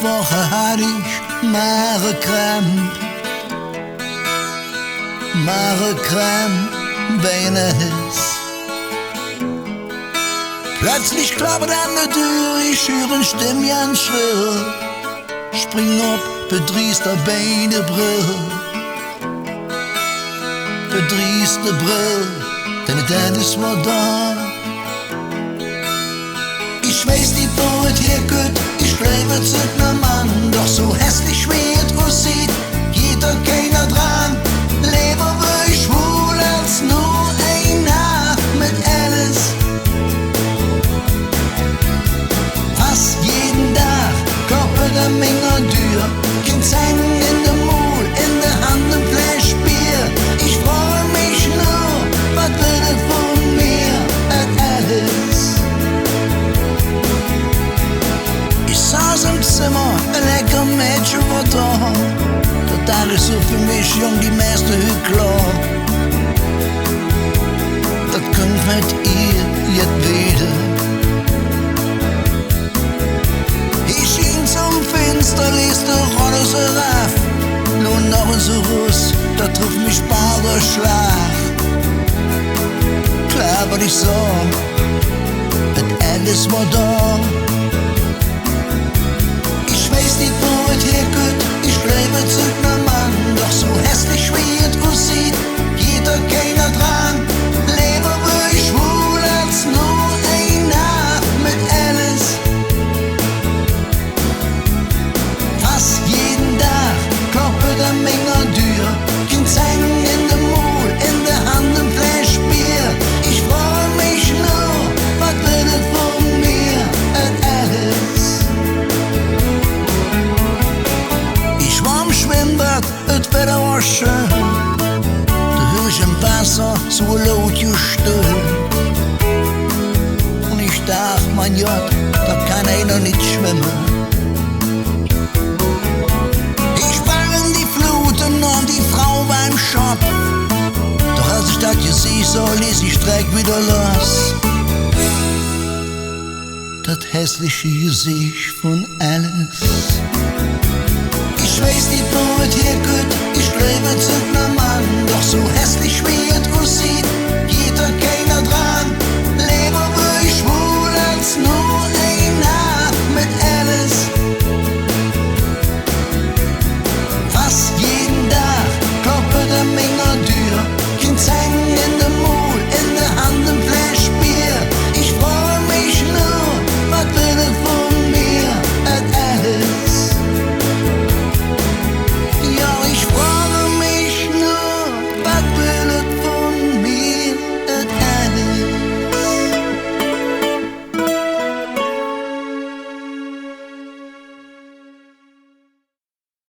Woche hatte ich Magenkrämpf, Beines. Plötzlich klappert an der Tür, ich höre ein Stimmchen schrill. Spring ab, bedriester Beinebrill. Bedrieste Brill, denn das war da. Ich weiß nicht, wo es herkommt, ich glaube, es ist ein Mann. Doch so hässlich wie es aussieht, geht da keiner dran. Lebe wie schwul als nur einer mit Alice. Fast jeden Tag koppelt der Menge Tür. Kind Zähnen in der Mund, in der Hand ein Fläsch Bier. Ich freue mich nur, was will es von mir mit Alice? Ich saß im Zimmer, ein lecker Mädchen war da. Der Tag ist so für mich jung, die meiste Hüt klar. Das könnt mit ihr jetzt wieder. Ich schien zum Fenster, ließ der Rolle so raff. Nun noch so Russ, da trifft mich bald der Schlag. Klar, was ich sah, das alles war da. Ich weiß nicht, wo es herkommt, ich glaube, es ist ein Mann. Doch so hässlich wie es aussieht, geht da keiner dran. Lebe wie schwul als nur einer mit Alice. Fast jeden Tag kloppelt der Menge Tür. Kind Zähnen in der Mund, in der Hand ein Fläsch Bier. Ich freu mich nur, was will es von mir mit Alice? Ich war im Schwimmbad, das Wetter war schön. Da hör ich im Wasser so laut gestön. Und ich dachte, mein Gott, da kann einer nicht schwimmen. Ich sprang in die Flut und nahm die Frau beim Shop. Doch als ich das gesehen so, ließ ich direkt wieder los. Das hässliche Gesicht von Alice. Ich weiß nicht, wo es